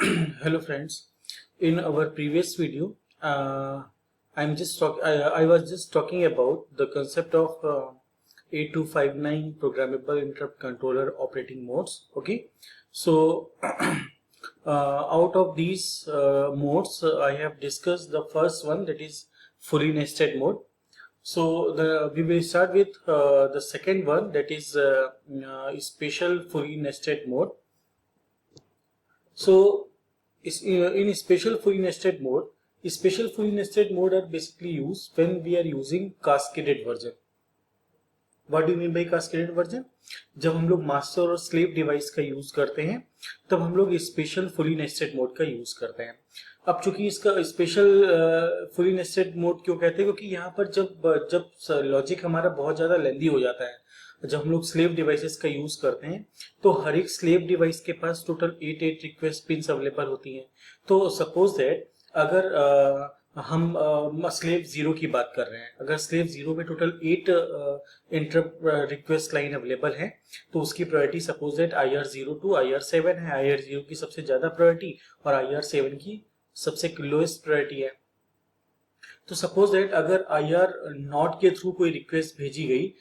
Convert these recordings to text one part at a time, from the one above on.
Hello friends. In our previous video, I was just talking about the concept of 8259 programmable interrupt controller operating modes. Okay, so out of these modes, I have discussed the first one, that is fully nested mode. So we will start with the second one, that is special fully nested mode. So in special fully nested mode are basically used when we are using cascaded version. What do you mean by cascaded version? जब हम लोग master और slave device का use करते हैं तब हम लोग स्पेशल फुली नेस्टेड मोड का यूज करते हैं. अब चूंकि इसका स्पेशल फुली नेस्टेड मोड क्यों कहते हैं, क्योंकि यहाँ पर जब जब लॉजिक हमारा बहुत ज्यादा लेंदी हो जाता है, जब हम लोग स्लेव डिवाइसेस का यूज करते हैं तो हर एक स्लेव डिवाइस के पास टोटल 8 रिक्वेस्ट पिन्स अवेलेबल होती हैं. तो सपोज दैट अगर हम स्लेव जीरो की बात कर रहे हैं, अगर स्लेव जीरो में total 8 interrupt request line available है तो उसकी priority suppose that IR0 to IR7 है. IR0 की सबसे ज्यादा प्रायोरिटी और IR7 की सबसे लोएस्ट प्रायोरिटी है. तो सपोज दैट अगर IR0 के थ्रू कोई रिक्वेस्ट भेजी गई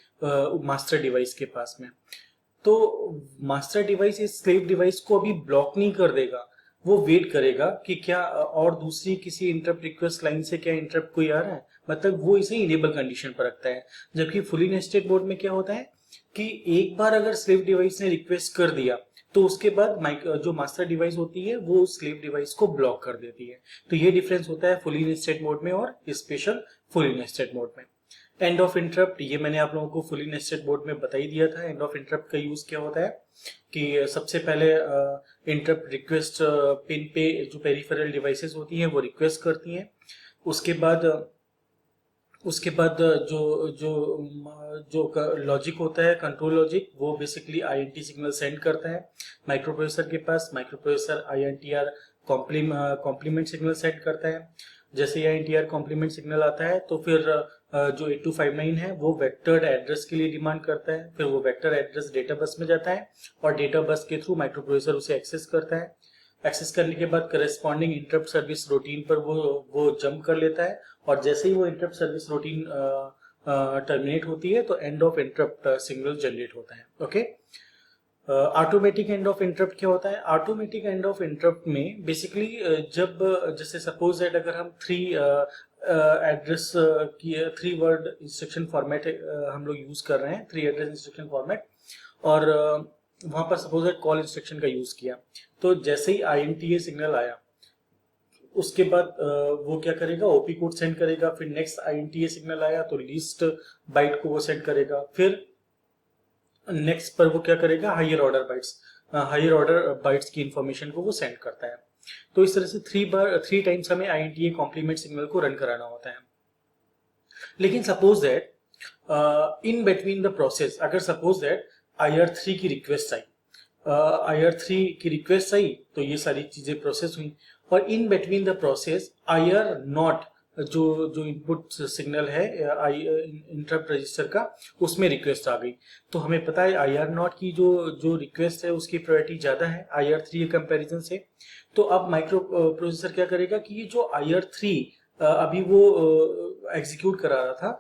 मास्टर डिवाइस के पास में, तो मास्टर डिवाइस इस स्लेव डिवाइस को अभी ब्लॉक नहीं कर देगा. वो वेट करेगा कि क्या और दूसरी किसी इंटरप्ट रिक्वेस्ट लाइन से क्या इंटरप्ट कोई आ रहा है, मतलब वो इसे इनेबल कंडीशन पर रखता है. जबकि फुली नेस्टेड मोड में क्या होता है कि एक बार अगर स्लेव डिवाइस ने रिक्वेस्ट कर दिया तो उसके बाद जो मास्टर डिवाइस होती है वो स्लेव डिवाइस को ब्लॉक कर देती है. तो ये डिफरेंस होता है फुली नेस्टेड मोड में और स्पेशल फुली नेस्टेड मोड में. एंड ऑफ इंटरप्ट, ये मैंने आप लोगों को फुली नेस्टेड मोड में बता ही दिया था. एंड ऑफ इंटरप्ट का यूज क्या होता है कि सबसे पहले इंटरप्ट रिक्वेस्ट पिन पे जो पेरिफेरल डिवाइसेस होती हैं वो रिक्वेस्ट करती हैं. उसके बाद जो जो जो लॉजिक होता है, कंट्रोल लॉजिक, वो बेसिकली INT सिग्नल सेंड करता है माइक्रो प्रोसेसर के पास. Microprocessor INTR complement signal send करता है. जैसे INTR कॉम्प्लीमेंट सिग्नल आता है तो फिर जो 8259 है वो वेक्टर्ड एड्रेस के लिए डिमांड करता है. फिर वो वेक्टर एड्रेस डेटा बस में जाता है और डेटा बस के थ्रू माइक्रो प्रोसेसर उसे एक्सेस करता है. एक्सेस करने के बाद करस्पॉन्डिंग इंटरप्ट सर्विस रूटीन पर वो जंप कर लेता है और जैसे ही वो इंटरप्ट सर्विस रूटीन टर्मिनेट होती है तो end of interrupt signal generate होता है. Okay, automatic end of interrupt क्या होता है? ऑटोमेटिक एंड ऑफ इंटरप्ट में बेसिकली जब जैसे सपोज दैट अगर हम एड्रेस की 3 वर्ड इंस्ट्रक्शन फॉर्मेट हम लोग यूज कर रहे हैं, 3 एड्रेस इंस्ट्रक्शन फॉर्मेट, और वहां पर सपोज दैट कॉल इंस्ट्रक्शन का यूज किया, तो जैसे ही INTA सिग्नल आया उसके बाद वो क्या करेगा, OP कोड सेंड करेगा. फिर नेक्स्ट INTA सिग्नल आया तो लिस्ट बाइट को वो सेंड करेगा. फिर नेक्स्ट पर वो क्या करेगा, हायर ऑर्डर बाइट्स की इंफॉर्मेशन को वो सेंड करता है. तो इस तरह से 3 टाइम्स हमें INTA कॉम्प्लीमेंट सिग्नल को रन कराना होता है. लेकिन suppose that in between the process, अगर सपोज दैट IR3 की रिक्वेस्ट आई तो ये सारी चीजें प्रोसेस हुई, और in between the process IR0 जो इनपुट सिग्नल है इंटरप्ट रजिस्टर का, उसमें रिक्वेस्ट आ गई. तो हमें पता है IR0 की जो रिक्वेस्ट है उसकी प्रायोरिटी ज्यादा है IR3 के कंपैरिजन से. तो अब माइक्रो प्रोसेसर क्या करेगा कि ये जो IR3 अभी वो एग्जीक्यूट करा रहा था,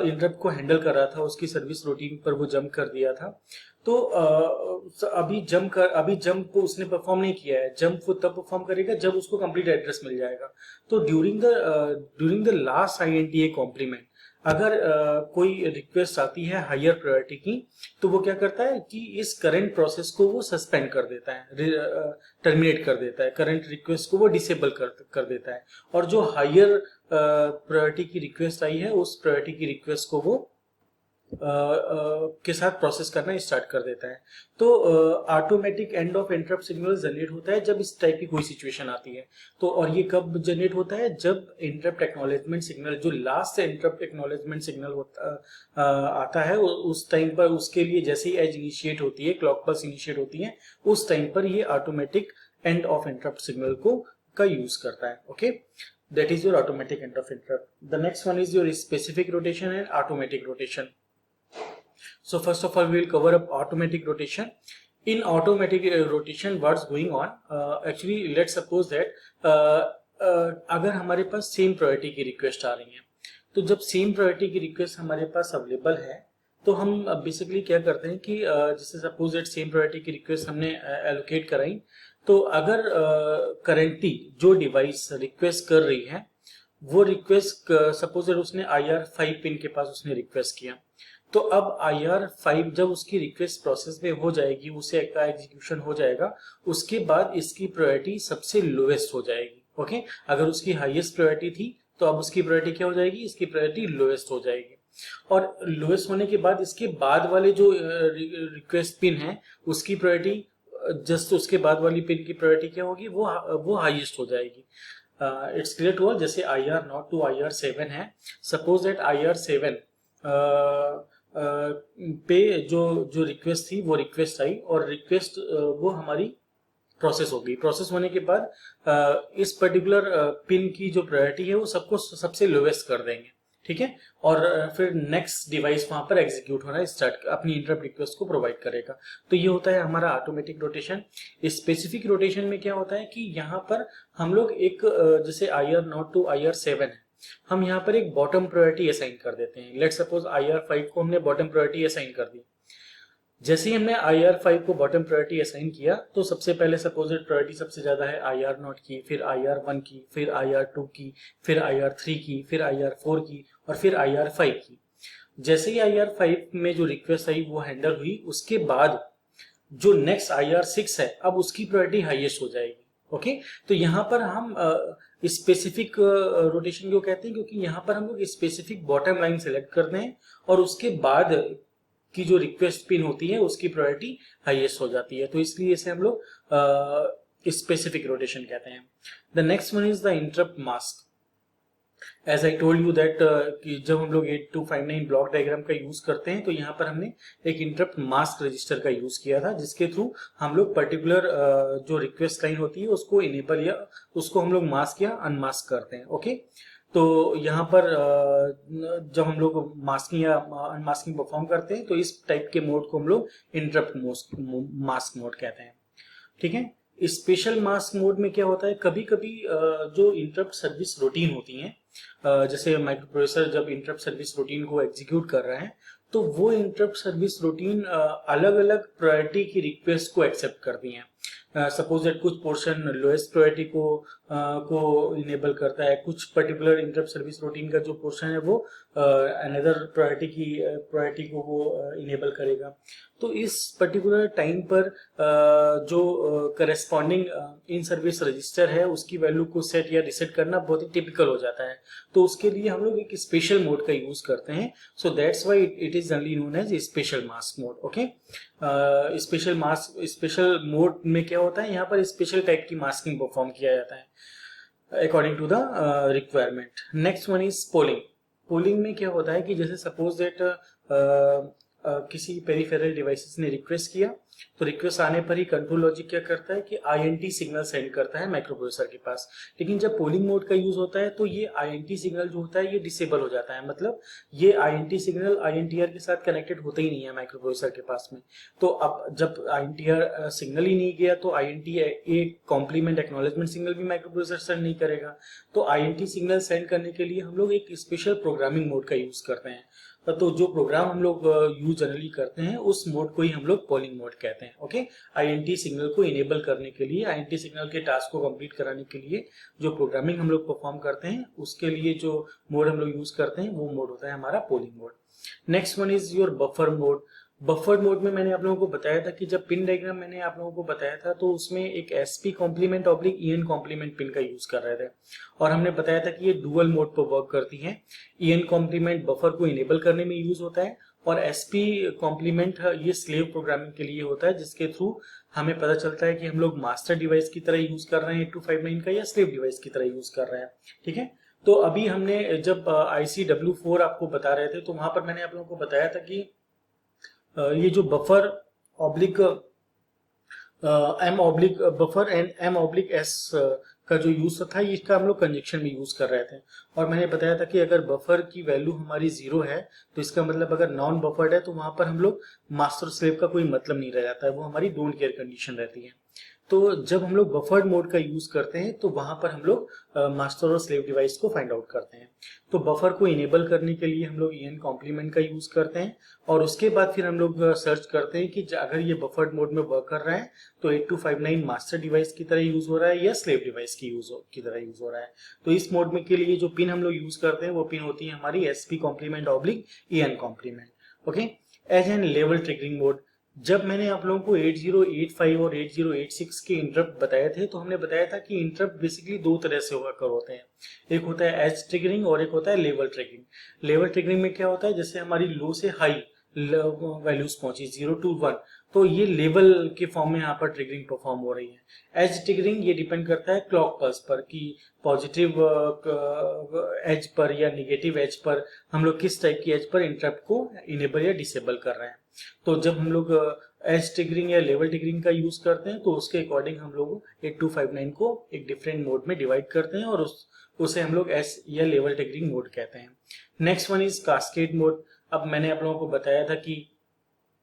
इंटरप्ट को हैंडल कर रहा था, उसकी सर्विस रूटीन पर वो जंप कर दिया था. तो अभी जंप उसने परफॉर्म नहीं किया है. जंप वो तब परफॉर्म करेगा जब उसको कंप्लीट एड्रेस मिल जाएगा. तो during the last INTA compliment अगर कोई रिक्वेस्ट आती है हायर प्रायोरिटी की, तो वो क्या करता है कि इस करंट प्रोसेस को वो सस्पेंड कर देता है, टर्मिनेट कर देता है, करंट रिक्वेस्ट को वो डिसेबल कर देता है, और जो हायर प्रायोरिटी की रिक्वेस्ट आई है उस प्रायोरिटी की रिक्वेस्ट को वो के साथ प्रोसेस करना स्टार्ट कर देता है. तो automatic end of interrupt signal generate होता है जब इस टाइप की कोई सिचुएशन आती है. तो और ये कब जनरेट होता है, जब इंटरप्ट एक्नॉलेजमेंट सिग्नल, जो लास्ट इंटरप्ट एक्नॉलेजमेंट सिग्नल आता है उस टाइम पर, उसके लिए जैसे ही एज इनिशिएट होती है, क्लॉक पल्स इनिशिएट होती है, उस टाइम पर ये automatic end of interrupt signal का यूज करता है. Okay, that is your automatic end of interrupt. The next one is your specific rotation and automatic rotation. So first of all we will cover up automatic rotation. in automatic rotation what's going on, actually let's suppose that अगर हमारे पास same priority की request आ रही है, तो जब same priority की request हमारे पास available है तो हम बेसिकली क्या करते हैं कि जैसे सपोज दैट सेम प्रायोरिटी की रिक्वेस्ट हमने एलोकेट कराई, तो अगर करेंटली जो डिवाइस रिक्वेस्ट कर रही है वो रिक्वेस्ट सपोज दैट उसने IR5 पिन के पास उसने रिक्वेस्ट किया, तो अब IR5 जब उसकी रिक्वेस्ट प्रोसेस में हो जाएगी, उसे का एग्जीक्यूशन हो जाएगा, उसके बाद इसकी प्रायोरिटी सबसे लोएस्ट हो जाएगी। ओके, अगर उसकी हाईएस्ट प्रायोरिटी थी तो अब उसकी प्रायोरिटी क्या हो जाएगी, इसकी प्रायोरिटी लोएस्ट हो जाएगी। और लोएस्ट होने के बाद इसके बाद वाले जो रिक्वेस्ट पिन है उसकी प्रायोरिटी जस्ट उसके बाद वाली पिन की प्रायोरिटी क्या होगी, वो हाईएस्ट हो जाएगी। It's clear to all. जैसे IR0 टू IR7 है, सपोज दैट IR7 पे जो रिक्वेस्ट थी वो रिक्वेस्ट आई और रिक्वेस्ट वो हमारी प्रोसेस हो गई। प्रोसेस होने के बाद इस पर्टिकुलर पिन की जो प्रायोरिटी है वो सबको सबसे लोएस्ट कर देंगे, ठीक है, और फिर नेक्स्ट डिवाइस वहां पर एग्जीक्यूट होना स्टार्ट अपनी इंटरप्ट रिक्वेस्ट को प्रोवाइड करेगा। तो ये होता है हमारा ऑटोमेटिक रोटेशन। स्पेसिफिक रोटेशन में क्या होता है कि यहाँ पर हम लोग एक जैसे IR0 टू IR7 है, हम यहाँ पर एक बॉटम प्रायोरिटी असाइन कर देते हैं। लेट्स सपोज IR5 को हमने बॉटम प्रायोरिटी असाइन कर दी। जैसे ही हमने IR5 को बॉटम प्रायोरिटी असाइन किया तो सबसे पहले सपोज प्रायोरिटी सबसे ज्यादा है IR0 की, फिर IR1 की, फिर IR2 की, फिर IR3 की, फिर IR4 की और फिर IR5 की। जैसे ही IR5 में जो रिक्वेस्ट आई वो हैंडल हुई, उसके बाद जो नेक्स्ट IR6 है अब उसकी प्रायोरिटी हाईएस्ट हो जाएगी। ओके, तो यहाँ पर हम स्पेसिफिक रोटेशन क्यों कहते हैं, क्योंकि यहाँ पर हम लोग स्पेसिफिक बॉटम लाइन सेलेक्ट करते हैं और उसके बाद की जो रिक्वेस्ट पिन होती है उसकी प्रायोरिटी हाईएस्ट हो जाती है, तो इसलिए इसे हम लोग स्पेसिफिक रोटेशन कहते हैं। The next one is the interrupt mask. As I told you that कि जब हम लोग 8259 ब्लॉक डायग्राम का यूज करते हैं तो यहाँ पर हमने एक इंटरप्ट मास्क रजिस्टर का यूज किया था, जिसके थ्रू हम लोग पर्टिकुलर जो रिक्वेस्ट लाइन होती है उसको इनेबल या उसको हम लोग मास्क या अनमास्क करते हैं। ओके, तो यहाँ पर जब हम लोग मास्किंग या अनमास्किंग परफॉर्म करते हैं तो इस टाइप के मोड को हम लोग इंटरप्ट मास्क मोड कहते हैं, ठीक है। स्पेशल मास्क मोड में क्या होता है, कभी कभी जो इंटरप्ट सर्विस रूटीन होती है, जैसे माइक्रो प्रोसेसर जब इंटरप्ट सर्विस रूटीन को एग्जीक्यूट कर रहे हैं तो वो इंटरप्ट सर्विस रूटीन अलग अलग प्रायोरिटी की रिक्वेस्ट को एक्सेप्ट करती हैं। सपोज दैट कुछ पोर्शन लोएस्ट प्रायोरिटी को इनेबल करता है, कुछ पर्टिकुलर इंटरप्ट सर्विस रूटीन का जो पोर्शन है वो अनदर प्रायोरिटी को वो इनेबल करेगा। तो इस पर्टिकुलर टाइम पर जो करेस्पॉन्डिंग इन सर्विस रजिस्टर है उसकी वैल्यू को सेट या रिसेट करना बहुत ही टिपिकल हो जाता है, तो उसके लिए हम लोग एक स्पेशल मोड का यूज करते हैं। So that's why it is generally known as special mask mode. Okay, special mode में क्या होता है, यहाँ पर स्पेशल टाइप की मास्किंग परफॉर्म किया जाता है according to the requirement. Next one is polling. Polling में क्या होता है कि जैसे सपोज दैट किसी पेरिफेरल डिवाइसेस ने रिक्वेस्ट किया, तो रिक्वेस्ट आने पर ही कंट्रोल लॉजिक क्या करता है कि INT सिग्नल सेंड करता है माइक्रो प्रोसेसर के पास। लेकिन जब पोलिंग मोड का यूज होता है तो ये INT सिग्नल जो होता है ये डिसेबल हो जाता है, मतलब ये INT सिग्नल INTR के साथ कनेक्टेड होता ही नहीं है माइक्रो प्रोसेसर के पास में। तो अब जब INTR सिग्नल ही नहीं गया तो INT एक कॉम्प्लीमेंट एक्नॉलेजमेंट सिग्नल भी माइक्रो प्रोसेसर सेंड नहीं करेगा। तो INT सिग्नल सेंड करने के लिए हम लोग एक स्पेशल प्रोग्रामिंग मोड का यूज करते हैं। तो जो प्रोग्राम हम लोग यूज जनरली करते हैं उस मोड को ही हम लोग पोलिंग मोड कहते हैं। ओके, INT सिग्नल को इनेबल करने के लिए, INT सिग्नल के टास्क को कंप्लीट कराने के लिए जो प्रोग्रामिंग हम लोग परफॉर्म करते हैं उसके लिए जो मोड हम लोग यूज करते हैं वो मोड होता है हमारा polling mode. Next one is your buffer mode. Buffer mode में मैंने आप लोगों को बताया था कि जब पिन डायग्राम मैंने आप लोगों को बताया था तो उसमें एक SP complement oblique EN complement pin का यूज कर रहे थे और हमने बताया था कि ये डुअल मोड पर वर्क करती है। EN कॉम्प्लीमेंट बफर को इनेबल करने में यूज होता है और SP कॉम्प्लीमेंट ये स्लेव प्रोग्रामिंग के लिए होता है, जिसके थ्रू हमें पता चलता है कि हम लोग मास्टर डिवाइस की तरह यूज कर रहे हैं 8259 का या स्लेव डिवाइस की तरह यूज कर रहे हैं, ठीक है। तो अभी हमने जब ICW4 आपको बता रहे थे तो वहां पर मैंने आप लोगों को बताया था कि ये जो buffer oblique M oblique buffer and M oblique S का जो यूज था इसका हम लोग कंजक्शन में यूज कर रहे थे। और मैंने बताया था कि अगर बफर की वैल्यू हमारी 0 है तो इसका मतलब अगर नॉन बफर्ड है तो वहां पर हम लोग मास्टर स्लेव का कोई मतलब नहीं रह जाता है, वो हमारी डोंट केयर कंडीशन रहती है। तो जब हम लोग बफर्ड मोड का यूज करते हैं तो वहां पर हम लोग मास्टर और स्लेव डिवाइस को फाइंड आउट करते हैं। तो बफर को इनेबल करने के लिए हम लोग en कॉम्प्लीमेंट का यूज करते हैं और उसके बाद फिर हम लोग सर्च करते हैं कि अगर ये बफर्ड मोड में वर्क कर रहा है तो 8259 मास्टर डिवाइस की तरह यूज हो रहा है या स्लेव डिवाइस की तरह यूज हो रहा है। तो इस मोड में के लिए जो पिन हम लोग यूज करते हैं वो पिन होती है हमारी SP complement oblique en complement. Okay, edge and level triggering mode. जब मैंने आप लोगों को 8085 और 8086 के इंटरप्ट बताए थे तो हमने बताया था कि इंटरप्ट बेसिकली दो तरह से होते हैं। एक होता है एज ट्रिगरिंग और एक होता है लेवल ट्रिगरिंग। लेवल ट्रिगरिंग में क्या होता है, जैसे हमारी लो से हाई वैल्यूज पहुंची 0 to 1 तो ये लेवल के फॉर्म में यहाँ पर ट्रिगरिंग परफॉर्म हो रही है। एज ट्रिगरिंग ये डिपेंड करता है क्लॉक पल्स पर कि पॉजिटिव एज पर या निगेटिव एज पर हम लोग किस टाइप की एज पर इंटरप्ट को इनेबल या डिसेबल कर रहे हैं। तो जब हम लोग एज ट्रिगरिंग या लेवल ट्रिगरिंग का यूज करते हैं तो उसके अकॉर्डिंग हम लोग 8259 को एक डिफरेंट मोड में डिवाइड करते हैं और उसे हम लोग एस या लेवल ट्रिगरिंग मोड कहते हैं। Next one is cascade mode. अब मैंने आप लोगों को बताया था कि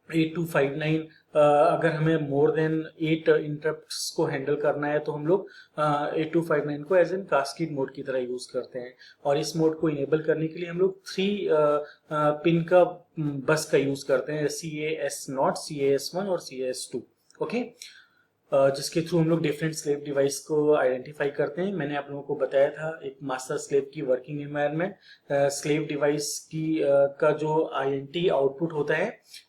8259 अगर हमें मोर देन 8 इंटरप्ट्स को हैंडल करना है तो हम लोग 8259 को एज एन कास्केड मोड की तरह यूज करते हैं। और इस मोड को इनेबल करने के लिए हम लोग 3 पिन का बस का यूज करते हैं, CAS0, CAS1 और CAS2। ओके, जिसके थ्रू हम लोग डिफरेंट स्लेव डिवाइस को आइडेंटिफाई करते हैं। मैंने आप लोगों को बताया था एक मास्टर स्लेव की वर्किंग एनवायरनमेंट। स्लेव डिवाइस की का जो INT आउटपुट होता है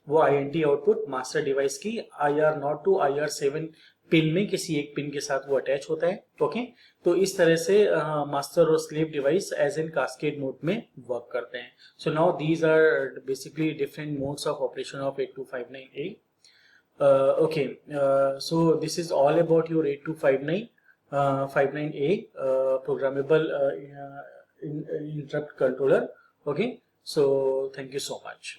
वो INT आउटपुट मास्टर डिवाइस की IR0 to IR7 पिन में किसी एक पिन के साथ वो अटैच होता है। ओके, तो इस तरह से मास्टर और slave device as an cascade mode में वर्क करते हैं। So now these are basically different modes of operation of 8259A. Okay, so this is all about your 8259 59A programmable interrupt controller. Okay, so thank you so much.